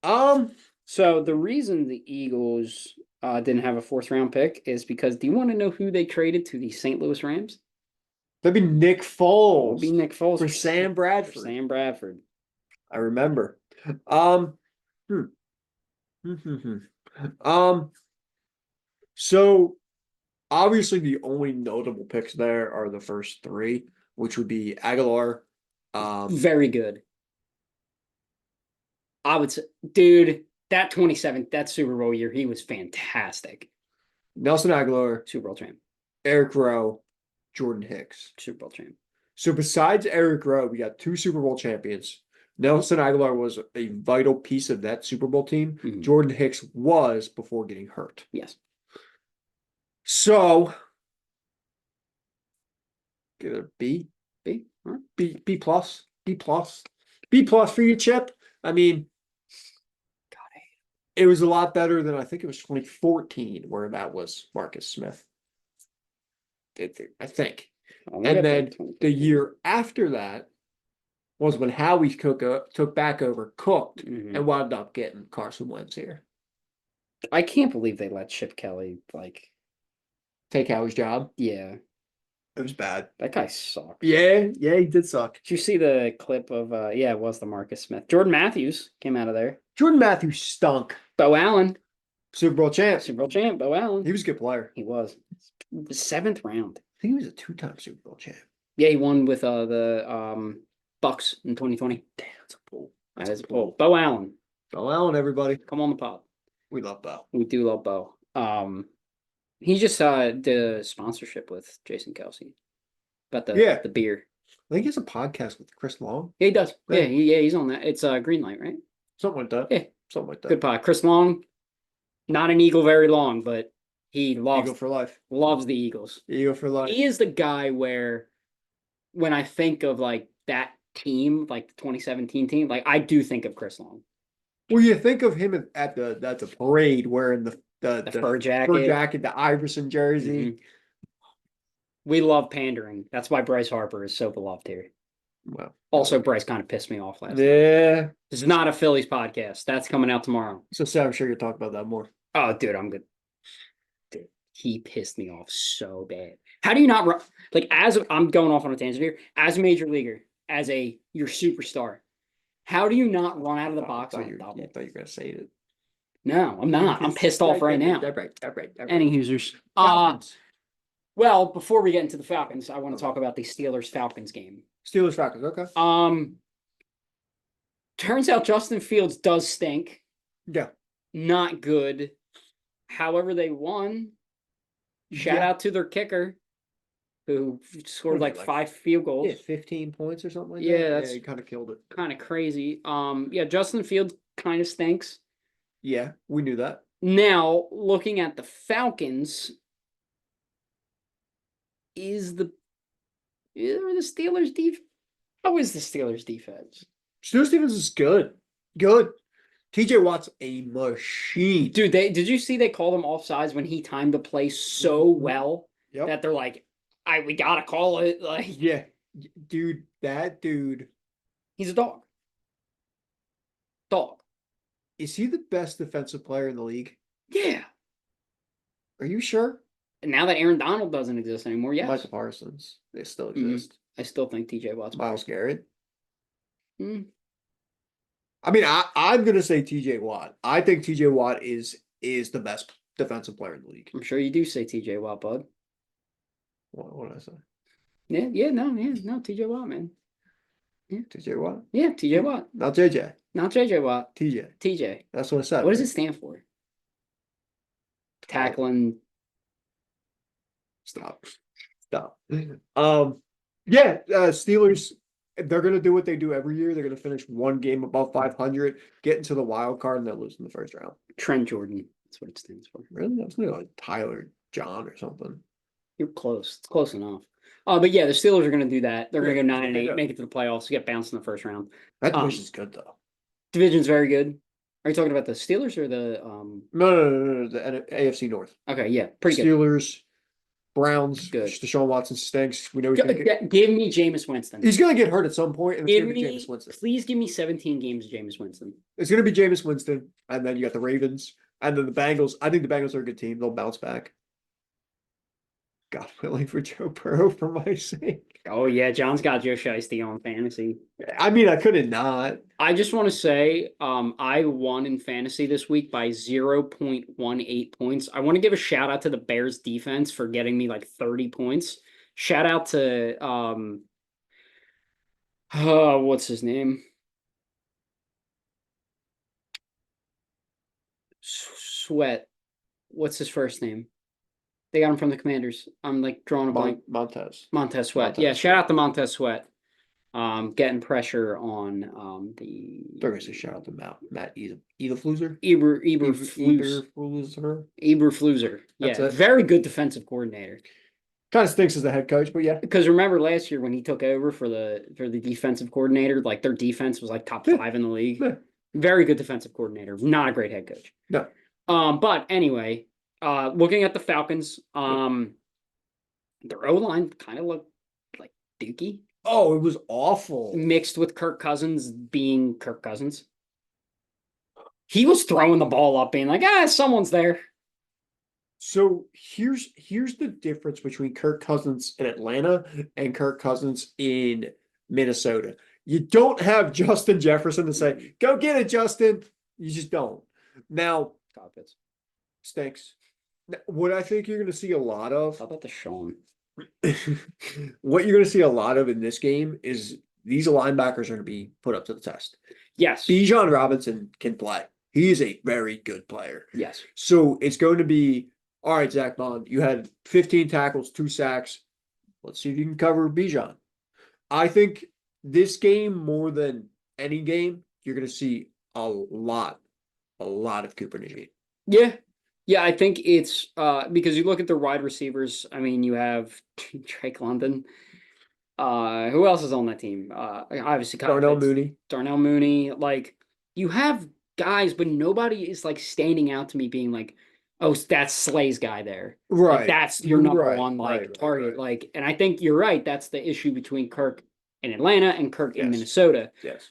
[SPEAKER 2] So the reason the Eagles didn't have a 4th round pick is because, do you want to know who they traded to the St. Louis Rams?
[SPEAKER 1] That'd be Nick Foles.
[SPEAKER 2] It would be Nick Foles
[SPEAKER 1] for Sam Bradford.
[SPEAKER 2] Sam Bradford.
[SPEAKER 1] I remember. Um, hmm. Um, so obviously the only notable picks there are the first three, which would be Aguilar,
[SPEAKER 2] Very good. I would say, dude, that 27, that Super Bowl year, he was fantastic.
[SPEAKER 1] Nelson Aguilar,
[SPEAKER 2] Super Bowl champ.
[SPEAKER 1] Eric Rowe, Jordan Hicks.
[SPEAKER 2] Super Bowl champ.
[SPEAKER 1] So besides Eric Rowe, we got two Super Bowl champions. Nelson Aguilar was a vital piece of that Super Bowl team.
[SPEAKER 2] Mhm.
[SPEAKER 1] Jordan Hicks was before getting hurt.
[SPEAKER 2] Yes.
[SPEAKER 1] So get a B,
[SPEAKER 2] B. All right.
[SPEAKER 1] B plus, B plus, B plus for you, Chip. I mean, it was a lot better than I think it was 2014 where that was Marcus Smith. I think. And then the year after that was when Howie took back over, cooked,
[SPEAKER 2] Mhm.
[SPEAKER 1] and wound up getting Carson Wentz here.
[SPEAKER 2] I can't believe they let Chip Kelly, like,
[SPEAKER 1] Take Howie's job.
[SPEAKER 2] yeah,
[SPEAKER 1] It was bad.
[SPEAKER 2] that guy sucked.
[SPEAKER 1] Yeah, he did suck.
[SPEAKER 2] Did you see the clip of, yeah, it was the Marcus Smith. Jordan Matthews came out of there.
[SPEAKER 1] Jordan Matthews stunk.
[SPEAKER 2] Bo Allen,
[SPEAKER 1] Super Bowl champ.
[SPEAKER 2] Super Bowl champ, Bo Allen.
[SPEAKER 1] He was a good player.
[SPEAKER 2] He was. The 7th round.
[SPEAKER 1] I think he was a two-time Super Bowl champ.
[SPEAKER 2] Yeah, he won with the Bucks in 2020.
[SPEAKER 1] Damn, that's a pull.
[SPEAKER 2] That is a pull. Bo Allen,
[SPEAKER 1] Bo Allen, everybody.
[SPEAKER 2] come on the pod.
[SPEAKER 1] We love Bo.
[SPEAKER 2] We do love Bo. He just did a sponsorship with Jason Kelsey about the beer.
[SPEAKER 1] I think he has a podcast with Chris Long.
[SPEAKER 2] Yeah, he does.
[SPEAKER 1] Yeah.
[SPEAKER 2] Yeah, he's on that. It's Green Light, right?
[SPEAKER 1] Something like that.
[SPEAKER 2] Yeah.
[SPEAKER 1] Something like that.
[SPEAKER 2] Good pod. Chris Long, not an Eagle very long, but he
[SPEAKER 1] Eagle for life.
[SPEAKER 2] loves the Eagles.
[SPEAKER 1] Eagle for life.
[SPEAKER 2] He is the guy where when I think of like that team, like the 2017 team, like I do think of Chris Long.
[SPEAKER 1] Well, you think of him at the parade wearing the
[SPEAKER 2] Fur jacket.
[SPEAKER 1] the Iverson jersey.
[SPEAKER 2] Mhm. We love pandering. That's why Bryce Harper is so beloved here.
[SPEAKER 1] Well,
[SPEAKER 2] Also, Bryce kind of pissed me off last time.
[SPEAKER 1] yeah.
[SPEAKER 2] This is not a Phillies podcast. That's coming out tomorrow.
[SPEAKER 1] So Sam, I'm sure you'll talk about that more.
[SPEAKER 2] Oh, dude, I'm good. Dude, he pissed me off so bad. How do you not run? Like, as I'm going off on a tangent here, as a major leaguer, as your superstar, how do you not run out of the box on a double?
[SPEAKER 1] I thought you were gonna say it.
[SPEAKER 2] No, I'm not. I'm pissed off right now.
[SPEAKER 1] Right.
[SPEAKER 2] Any Hoosers. Well, before we get into the Falcons, I want to talk about the Steelers-Falcons game.
[SPEAKER 1] Steelers Falcons, okay.
[SPEAKER 2] Turns out Justin Fields does stink.
[SPEAKER 1] Yeah.
[SPEAKER 2] Not good. However, they won. Shout out to their kicker, who scored like 5 field goals.
[SPEAKER 1] Yeah, 15 points or something like that.
[SPEAKER 2] Yeah, that's
[SPEAKER 1] he kind of killed it.
[SPEAKER 2] kind of crazy. Yeah, Justin Fields kind of stinks.
[SPEAKER 1] Yeah, we knew that.
[SPEAKER 2] Now, looking at the Falcons, the Steelers defense? How is the Steelers defense?
[SPEAKER 1] Steelers defense is good. Good. TJ Watt's a machine.
[SPEAKER 2] Dude, did you see they called him offsides when he timed the play so well that they're like, we gotta call it. Like,
[SPEAKER 1] yeah, dude, that dude.
[SPEAKER 2] He's a dog. Dog.
[SPEAKER 1] Is he the best defensive player in the league?
[SPEAKER 2] Yeah.
[SPEAKER 1] Are you sure?
[SPEAKER 2] And now that Aaron Donald doesn't exist anymore, yes.
[SPEAKER 1] Michael Parsons, they still exist.
[SPEAKER 2] I still think TJ Watt's
[SPEAKER 1] Myles Garrett.
[SPEAKER 2] Mm.
[SPEAKER 1] I mean, I'm gonna say TJ Watt. I think TJ Watt is the best defensive player in the league.
[SPEAKER 2] I'm sure you do say TJ Watt, bud.
[SPEAKER 1] What did I say?
[SPEAKER 2] No, TJ Watt, man. Yeah.
[SPEAKER 1] TJ Watt?
[SPEAKER 2] Yeah, TJ Watt.
[SPEAKER 1] Not JJ.
[SPEAKER 2] Not JJ Watt.
[SPEAKER 1] TJ.
[SPEAKER 2] TJ.
[SPEAKER 1] That's what I said.
[SPEAKER 2] What does it stand for? Tackling.
[SPEAKER 1] Stop. Yeah, Steelers, they're gonna do what they do every year. They're gonna finish one game above 500, get into the wild card, and they'll lose in the first round.
[SPEAKER 2] Trent Jordan. That's what it stands for.
[SPEAKER 1] Really? I was thinking like Tyler John or something.
[SPEAKER 2] You're close. It's close enough. But yeah, the Steelers are going to do that. They're going to go 9-8,
[SPEAKER 1] Yeah.
[SPEAKER 2] make it to the playoffs, get bounced in the first round.
[SPEAKER 1] That division's good though.
[SPEAKER 2] Division's very good. Are you talking about the Steelers or the
[SPEAKER 1] No. The AFC North.
[SPEAKER 2] Okay, yeah, pretty good.
[SPEAKER 1] Steelers, Browns.
[SPEAKER 2] Good.
[SPEAKER 1] Deshaun Watson stinks. We know he's gonna
[SPEAKER 2] Give me Jameis Winston.
[SPEAKER 1] He's gonna get hurt at some point, and it's gonna be Jameis Winston.
[SPEAKER 2] Please give me 17 games of Jameis Winston.
[SPEAKER 1] It's gonna be Jameis Winston, and then you got the Ravens, and then the Bengals. I think the Bengals are a good team. They'll bounce back. God willing for Joe Burrow for my sake.
[SPEAKER 2] Oh yeah, John's got Joe Shiesty on fantasy.
[SPEAKER 1] I mean, I couldn't not.
[SPEAKER 2] I just want to say, I won in fantasy this week by 0.18 points. I want to give a shout out to the Bears defense for getting me like 30 points. Shout out to what's his name? Sweat. What's his first name? They got him from the Commanders. I'm like drawing a blank.
[SPEAKER 1] Montez.
[SPEAKER 2] Montez Sweat.
[SPEAKER 1] Montez
[SPEAKER 2] Yeah, shout
[SPEAKER 1] Sweat.
[SPEAKER 2] out to Montez Sweat. Getting pressure on the
[SPEAKER 1] They're gonna say shout out to Matt Eberfluser.
[SPEAKER 2] Eberflus. Eberfluser. Yeah,
[SPEAKER 1] That's it.
[SPEAKER 2] very good defensive coordinator.
[SPEAKER 1] Kind of stinks as the head coach, but yeah.
[SPEAKER 2] Because remember last year when he took over for the defensive coordinator, like their defense was like top 5 in the league.
[SPEAKER 1] Yeah.
[SPEAKER 2] Very good defensive coordinator, not a great head coach.
[SPEAKER 1] No.
[SPEAKER 2] But anyway, looking at the Falcons, their O-line kind of looked like dookie.
[SPEAKER 1] Oh, it was awful.
[SPEAKER 2] Mixed with Kirk Cousins being Kirk Cousins. He was throwing the ball up, being like, someone's there.
[SPEAKER 1] So here's the difference between Kirk Cousins in Atlanta and Kirk Cousins in Minnesota. You don't have Justin Jefferson to say, go get it, Justin. You just don't. Now, stinks. What I think you're going to see a lot of.
[SPEAKER 2] How about the Sean?
[SPEAKER 1] What you're going to see a lot of in this game is these linebackers are going to be put up to the test.
[SPEAKER 2] Yes.
[SPEAKER 1] Bijan Robinson can play. He is a very good player.
[SPEAKER 2] Yes.
[SPEAKER 1] So it's going to be, all right, Zach Bond, you had 15 tackles, 2 sacks. Let's see if you can cover Bijan. I think this game, more than any game, you're going to see a lot of Cooper Najee.
[SPEAKER 2] Yeah. Yeah, I think it's because you look at the wide receivers. I mean, you have Drake London. Who else is on that team? Obviously,
[SPEAKER 1] Darnell Mooney.
[SPEAKER 2] Darnell Mooney. Like, you have guys, but nobody is like standing out to me being like, oh, that's Slay's guy there.
[SPEAKER 1] Right.
[SPEAKER 2] Like, that's your number
[SPEAKER 1] Right,
[SPEAKER 2] one
[SPEAKER 1] right,
[SPEAKER 2] target.
[SPEAKER 1] right.
[SPEAKER 2] Like, and I think you're right. That's the issue between Kirk in Atlanta and Kirk in
[SPEAKER 1] Yes.
[SPEAKER 2] Minnesota.
[SPEAKER 1] Yes.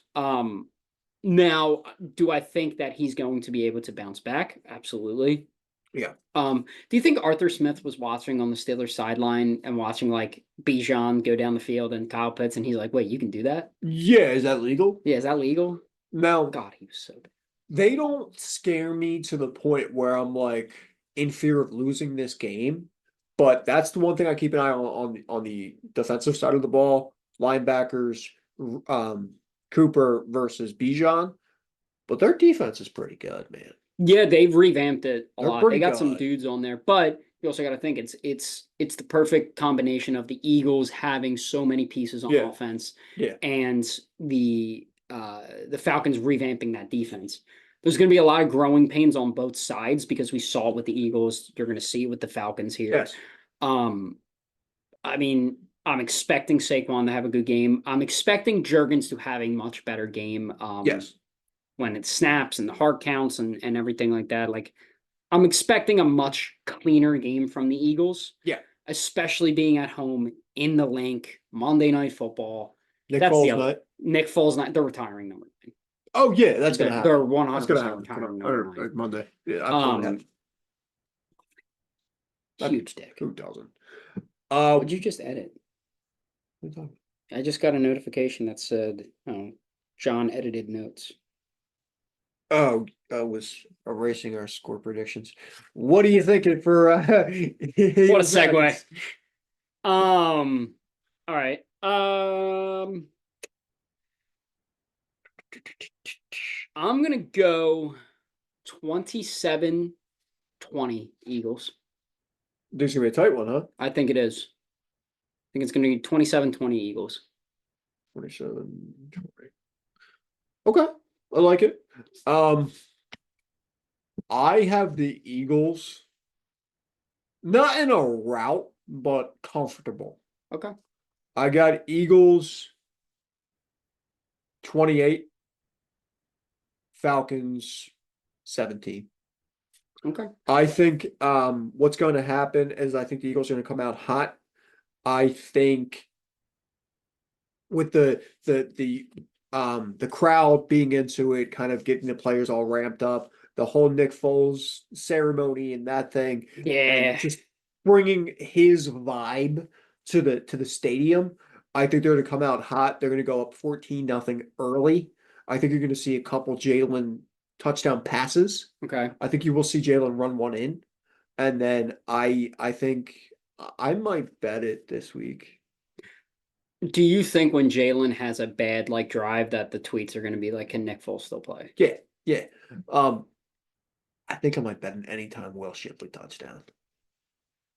[SPEAKER 2] Now, do I think that he's going to be able to bounce back? Absolutely.
[SPEAKER 1] Yeah.
[SPEAKER 2] Do you think Arthur Smith was watching on the Steelers sideline and watching like Bijan go down the field and Kyle Pitts, and he's like, "Wait, you can do that?
[SPEAKER 1] Yeah, is that legal?
[SPEAKER 2] Yeah, is that legal?"
[SPEAKER 1] Now,
[SPEAKER 2] God, he was so bad.
[SPEAKER 1] they don't scare me to the point where I'm like in fear of losing this game. But that's the one thing I keep an eye on the defensive side of the ball. Linebackers, Cooper versus Bijan. But their defense is pretty good, man.
[SPEAKER 2] Yeah, they've revamped it a
[SPEAKER 1] They're
[SPEAKER 2] lot.
[SPEAKER 1] pretty
[SPEAKER 2] They got some
[SPEAKER 1] good.
[SPEAKER 2] dudes on there, but you also got to think it's the perfect combination of the Eagles having so many pieces on
[SPEAKER 1] Yeah.
[SPEAKER 2] offense,
[SPEAKER 1] Yeah.
[SPEAKER 2] and the Falcons revamping that defense. There's going to be a lot of growing pains on both sides because we saw it with the Eagles. You're going to see it with the Falcons here.
[SPEAKER 1] Yes.
[SPEAKER 2] I mean, I'm expecting Saquon to have a good game. I'm expecting Juergens to have a much better game.
[SPEAKER 1] Yes.
[SPEAKER 2] When it snaps and the hard counts and everything like that. Like, I'm expecting a much cleaner game from the Eagles.
[SPEAKER 1] Yeah.
[SPEAKER 2] Especially being at home in the link, Monday Night Football.
[SPEAKER 1] Nick
[SPEAKER 2] That's
[SPEAKER 1] Foles
[SPEAKER 2] the other-
[SPEAKER 1] night.
[SPEAKER 2] Nick Foles night. They're retiring number 9.
[SPEAKER 1] Oh yeah, that's gonna happen.
[SPEAKER 2] They're 100%
[SPEAKER 1] That's gonna happen.
[SPEAKER 2] retiring number 9.
[SPEAKER 1] Or Monday. Yeah, absolutely.
[SPEAKER 2] Huge dick.
[SPEAKER 1] Who doesn't?
[SPEAKER 2] What'd you just edit?
[SPEAKER 1] what are you talking
[SPEAKER 2] I just got a notification that said, "Oh, John edited notes."
[SPEAKER 1] Oh, I was erasing our score predictions. What are you thinking for
[SPEAKER 2] What a segue. All right. I'm gonna go 27-20 Eagles.
[SPEAKER 1] This is gonna be a tight one, huh?
[SPEAKER 2] I think it is. I think it's gonna be 27-20 Eagles.
[SPEAKER 1] 27. Okay, I like it. I have the Eagles not in a rout, but comfortable.
[SPEAKER 2] Okay.
[SPEAKER 1] I got Eagles 28, Falcons 17.
[SPEAKER 2] Okay.
[SPEAKER 1] I think what's going to happen is I think the Eagles are going to come out hot. I think with the crowd being into it, kind of getting the players all ramped up, the whole Nick Foles ceremony and that thing,
[SPEAKER 2] Yeah.
[SPEAKER 1] and just bringing his vibe to the stadium. I think they're going to come out hot. They're going to go up 14-0 early. I think you're going to see a couple Jalen touchdown passes.
[SPEAKER 2] Okay.
[SPEAKER 1] I think you will see Jalen run one in. And then I think I might bet it this week.
[SPEAKER 2] Do you think when Jalen has a bad like drive that the tweets are going to be like, can Nick Foles still play?
[SPEAKER 1] Yeah, yeah. I think I might bet an anytime Will Shipley touchdown.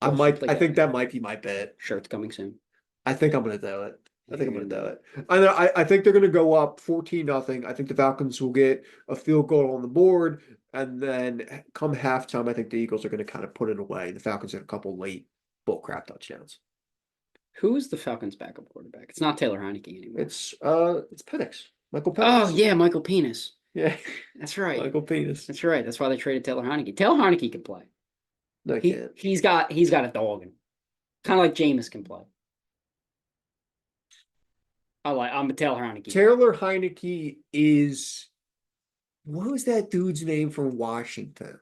[SPEAKER 1] I
[SPEAKER 2] Will
[SPEAKER 1] might.
[SPEAKER 2] Shipley
[SPEAKER 1] I
[SPEAKER 2] get
[SPEAKER 1] think
[SPEAKER 2] it.
[SPEAKER 1] that might be my bet.
[SPEAKER 2] Shirt's coming soon.
[SPEAKER 1] I think I'm gonna do it. I think I'm gonna do it. I think they're gonna go up 14-0. I think the Falcons will get a field goal on the board, and then come halftime, I think the Eagles are gonna kind of put it away. The Falcons had a couple late bullcrap touchdowns.
[SPEAKER 2] Who is the Falcons' backup quarterback? It's not Taylor Heineke anymore.
[SPEAKER 1] It's Penix, Michael
[SPEAKER 2] Oh
[SPEAKER 1] Penix.
[SPEAKER 2] yeah, Michael Penis.
[SPEAKER 1] Yeah,
[SPEAKER 2] That's right.
[SPEAKER 1] Michael Penix.
[SPEAKER 2] That's right. That's why they traded Taylor Heineke. Taylor Heineke can play.
[SPEAKER 1] No, he can't.
[SPEAKER 2] He's got a dog in him. Kind of like Jameis can play. I'm a Taylor Heineke.
[SPEAKER 1] Taylor Heineke is what was that dude's name from Washington?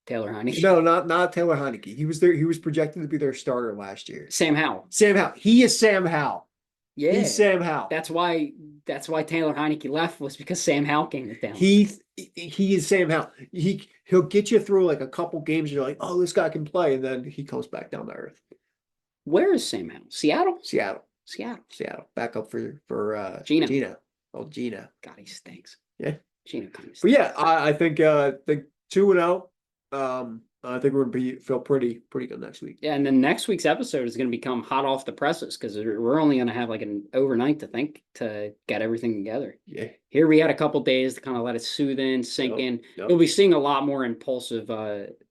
[SPEAKER 2] Taylor Heineke.
[SPEAKER 1] No, not Taylor Heineke. He was there. He was projected to be their starter last year.
[SPEAKER 2] Sam Howell.
[SPEAKER 1] Sam Howell. He is Sam Howell.
[SPEAKER 2] Yeah.
[SPEAKER 1] He's Sam Howell.
[SPEAKER 2] That's why Taylor Heineke left was because Sam Howell came to town.
[SPEAKER 1] He is Sam Howell. He'll get you through like a couple games. And you're like, oh, this guy can play, and then he comes back down to earth.
[SPEAKER 2] Where is Sam Howell? Seattle.
[SPEAKER 1] Seattle. Back up for
[SPEAKER 2] Gino.
[SPEAKER 1] Oh, Gino.
[SPEAKER 2] God, he stinks.
[SPEAKER 1] Yeah.
[SPEAKER 2] Gino kind of
[SPEAKER 1] But
[SPEAKER 2] stinks.
[SPEAKER 1] yeah, I think 2-0. I think we're gonna feel pretty good next week.
[SPEAKER 2] Yeah, and then next week's episode is going to become hot off the presses because we're only going to have like an overnight to get everything together.
[SPEAKER 1] Yeah.
[SPEAKER 2] Here we had a couple days to kind of let it soothe in, sink in.
[SPEAKER 1] Yep.
[SPEAKER 2] You'll be seeing a lot more impulsive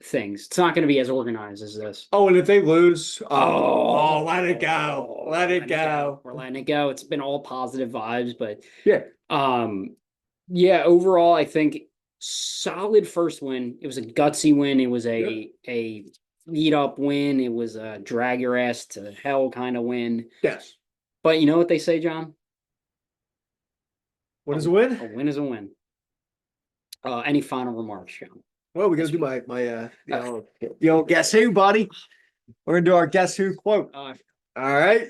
[SPEAKER 2] things. It's not going to be as organized as this.
[SPEAKER 1] Oh, and if they lose, let it go.
[SPEAKER 2] Let it go. We're letting it go. It's been all positive vibes, but yeah, overall, I think solid first win. It was a gutsy win. It was a lead up win. It was a drag your ass to hell kind of win.
[SPEAKER 1] Yes.
[SPEAKER 2] But you know what they say, John?
[SPEAKER 1] What is a win?
[SPEAKER 2] A win is a win. Any final remarks, John?
[SPEAKER 1] Well, we gotta do the old guess who, buddy. We're gonna do our guess who quote. All right.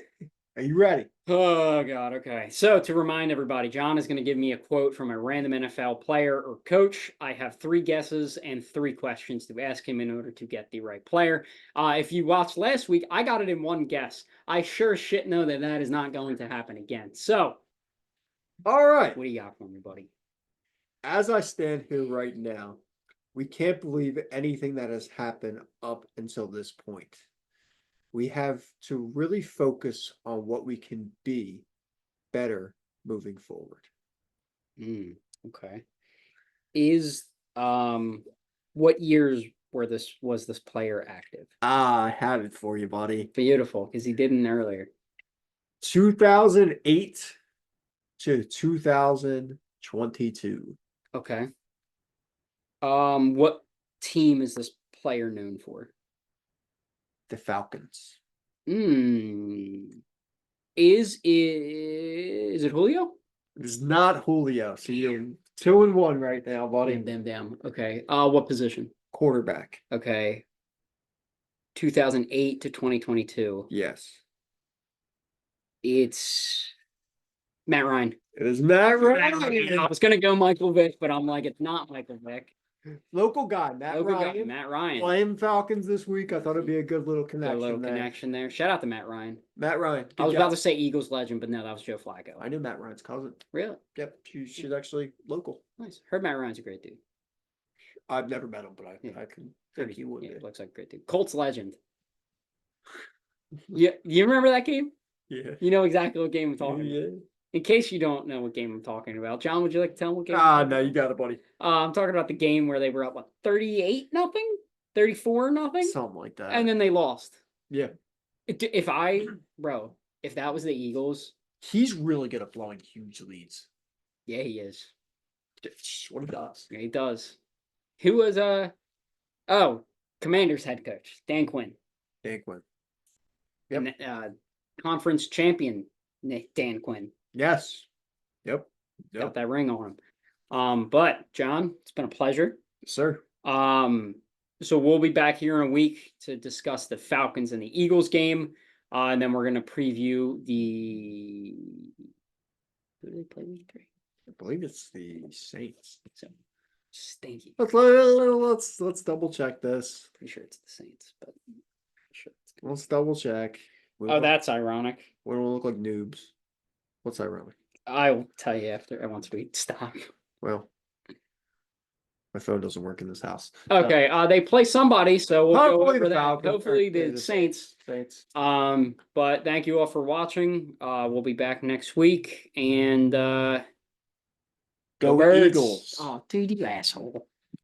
[SPEAKER 1] Are you ready?
[SPEAKER 2] Oh, God. Okay. So to remind everybody, John is going to give me a quote from a random NFL player or coach. I have 3 guesses and 3 questions to ask him in order to get the right player. If you watched last week, I got it in 1 guess. I sure as shit know that is not going to happen again. So,
[SPEAKER 1] all right.
[SPEAKER 2] What do you got for me, buddy?
[SPEAKER 1] As I stand here right now, we can't believe anything that has happened up until this point. We have to really focus on what we can be better moving forward.
[SPEAKER 2] Okay. Is what years was this player active?
[SPEAKER 1] I have it for you, buddy.
[SPEAKER 2] Beautiful, because he didn't earlier.
[SPEAKER 1] 2008 to 2022.
[SPEAKER 2] Okay. What team is this player known for?
[SPEAKER 1] The Falcons.
[SPEAKER 2] Is it Julio?
[SPEAKER 1] It is not Julio. So you're 2-1 right now, buddy.
[SPEAKER 2] Damn. Okay. What position?
[SPEAKER 1] Quarterback.
[SPEAKER 2] Okay. 2008 to 2022.
[SPEAKER 1] Yes.
[SPEAKER 2] It's Matt Ryan.
[SPEAKER 1] It is Matt Ryan.
[SPEAKER 2] I was gonna go Michael Vick, but I'm like, it's not Michael Vick.
[SPEAKER 1] Local guy, Matt Ryan.
[SPEAKER 2] Matt Ryan.
[SPEAKER 1] Playing Falcons this week. I thought it'd be a good little connection.
[SPEAKER 2] There. Shout out to Matt Ryan.
[SPEAKER 1] Matt Ryan.
[SPEAKER 2] I was about to say Eagles legend, but no, that was Joe Flacco.
[SPEAKER 1] I knew Matt Ryan's cousin.
[SPEAKER 2] Really?
[SPEAKER 1] Yep. She's actually local.
[SPEAKER 2] Nice. Heard Matt Ryan's a great dude.
[SPEAKER 1] I've never met him, but I can think he would be.
[SPEAKER 2] Looks like a great dude. Colts legend. Yeah, you remember that game?
[SPEAKER 1] Yeah.
[SPEAKER 2] You know exactly what game I'm talking about. In case you don't know what game I'm talking about, John, would you like to tell him what game?
[SPEAKER 1] No, you got it, buddy.
[SPEAKER 2] I'm talking about the game where they were up 38-0, 34-0,
[SPEAKER 1] something like that,
[SPEAKER 2] and then they lost.
[SPEAKER 1] Yeah.
[SPEAKER 2] If that was the Eagles,
[SPEAKER 1] he's really good at blowing huge leads.
[SPEAKER 2] Yeah, he is.
[SPEAKER 1] What he does.
[SPEAKER 2] Yeah, he does. Who was Commanders head coach Dan Quinn.
[SPEAKER 1] Yep.
[SPEAKER 2] And, conference champion Dan Quinn.
[SPEAKER 1] Yes. Yep.
[SPEAKER 2] Got that ring on him. But John, it's been a pleasure.
[SPEAKER 1] Yes, sir.
[SPEAKER 2] So we'll be back here in a week to discuss the Falcons and the Eagles game. And then we're going to preview the. Who do they play week 3?
[SPEAKER 1] I believe it's the Saints.
[SPEAKER 2] So stinky.
[SPEAKER 1] Let's double check this.
[SPEAKER 2] Pretty sure it's the Saints, but sure.
[SPEAKER 1] Let's double check.
[SPEAKER 2] Oh, that's ironic.
[SPEAKER 1] We don't look like noobs. What's ironic?
[SPEAKER 2] I'll tell you after once we stop.
[SPEAKER 1] Well, my phone doesn't work in this house.
[SPEAKER 2] Okay, they play somebody, so we'll go
[SPEAKER 1] Hopefully
[SPEAKER 2] over
[SPEAKER 1] the
[SPEAKER 2] that.
[SPEAKER 1] Falcons.
[SPEAKER 2] Hopefully
[SPEAKER 1] Okay,
[SPEAKER 2] the
[SPEAKER 1] the
[SPEAKER 2] Saints.
[SPEAKER 1] Saints.
[SPEAKER 2] But thank you all for watching. We'll be back next week, and
[SPEAKER 1] Go
[SPEAKER 2] Birds.
[SPEAKER 1] Eagles.
[SPEAKER 2] Oh, dude, you asshole.